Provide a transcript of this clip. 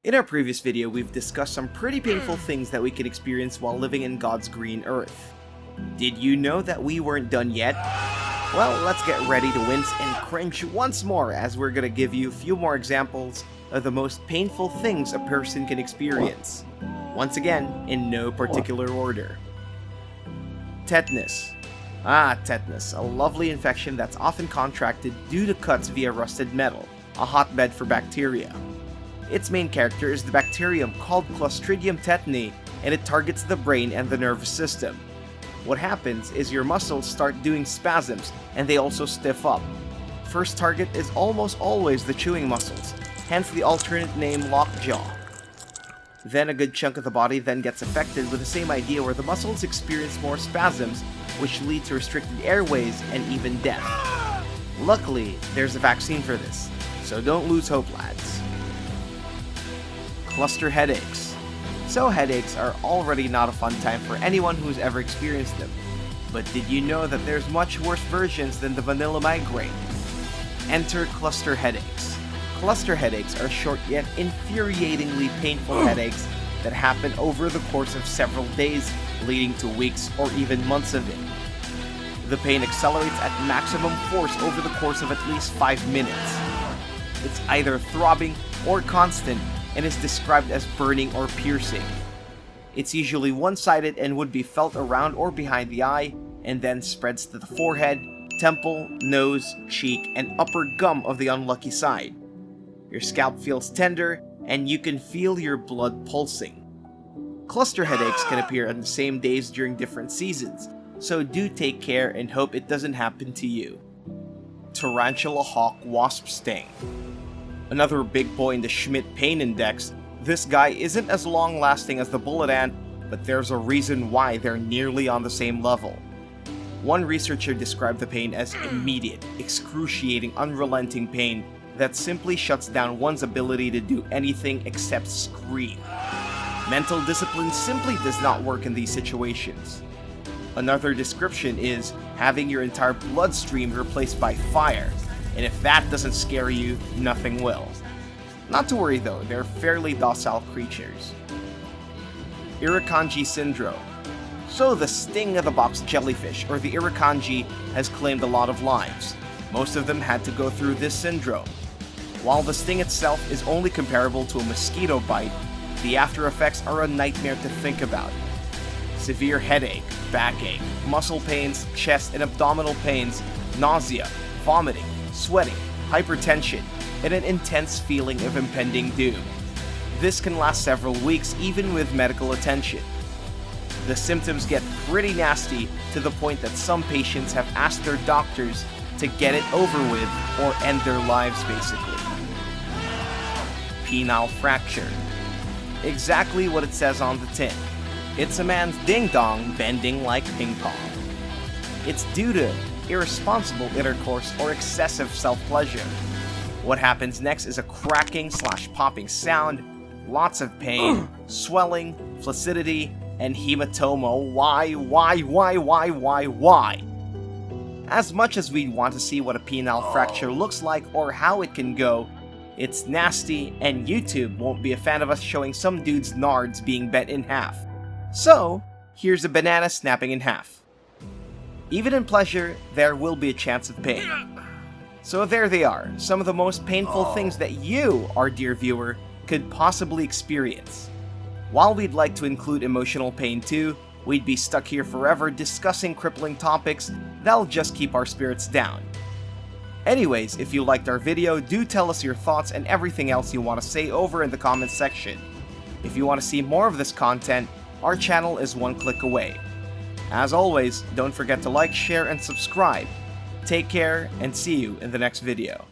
In our previous video, we've discussed some pretty painful things that we can experience while living in God's green earth. Did you know that we weren't done yet? Well, let's get ready to wince and cringe once more as we're gonna give you a few more examples of the most painful things a person can experience. Once again, in no particular order. Tetanus. Tetanus, a lovely infection that's often contracted due to cuts via rusted metal, a hotbed for bacteria. Its main character is the bacterium called Clostridium tetani, and it targets the brain and the nervous system. What happens is your muscles start doing spasms, and they also stiff up. First target is almost always the chewing muscles, hence the alternate name lockjaw. Then a good chunk of the body then gets affected with the same idea where the muscles experience more spasms, which lead to restricted airways and even death. Luckily, there's a vaccine for this, so don't lose hope, lads. Cluster headaches. So headaches are already not a fun time for anyone who's ever experienced them. But did you know that there's much worse versions than the vanilla migraine? Enter cluster headaches. Cluster headaches are short yet infuriatingly painful headaches that happen over the course of several days, leading to weeks or even months of it. The pain accelerates at maximum force over the course of at least 5 minutes. It's either throbbing or constant, and is described as burning or piercing. It's usually one-sided and would be felt around or behind the eye, and then spreads to the forehead, temple, nose, cheek, and upper gum of the unlucky side. Your scalp feels tender, and you can feel your blood pulsing. Cluster headaches can appear on the same days during different seasons, so do take care and hope it doesn't happen to you. Tarantula hawk wasp sting. Another big boy in the Schmidt pain index, this guy isn't as long-lasting as the bullet ant, but there's a reason why they're nearly on the same level. One researcher described the pain as immediate, excruciating, unrelenting pain that simply shuts down one's ability to do anything except scream. Mental discipline simply does not work in these situations. Another description is having your entire bloodstream replaced by fire. And if that doesn't scare you, nothing will. Not to worry though, they're fairly docile creatures. Irikanji syndrome. So the sting of the box jellyfish, or the Irikanji, has claimed a lot of lives. Most of them had to go through this syndrome. While the sting itself is only comparable to a mosquito bite, the after effects are a nightmare to think about. Severe headache, backache, muscle pains, chest and abdominal pains, nausea, vomiting, sweating, hypertension, and an intense feeling of impending doom. This can last several weeks even with medical attention. The symptoms get pretty nasty to the point that some patients have asked their doctors to get it over with or end their lives basically. Penile fracture. Exactly what it says on the tin. It's a man's ding-dong bending like ping pong. It's due to irresponsible intercourse or excessive self-pleasure. What happens next is a cracking/popping sound, lots of pain, swelling, flaccidity, and hematoma. Why? As much as we want to see what a penile fracture looks like or how it can go, it's nasty and YouTube won't be a fan of us showing some dude's nards being bent in half. So, here's a banana snapping in half. Even in pleasure, there will be a chance of pain. So there they are, some of the most painful things that you, our dear viewer, could possibly experience. While we'd like to include emotional pain too, we'd be stuck here forever discussing crippling topics that'll just keep our spirits down. Anyways, if you liked our video, do tell us your thoughts and everything else you want to say over in the comments section. If you want to see more of this content, our channel is one click away. As always, don't forget to like, share, and subscribe. Take care, and see you in the next video.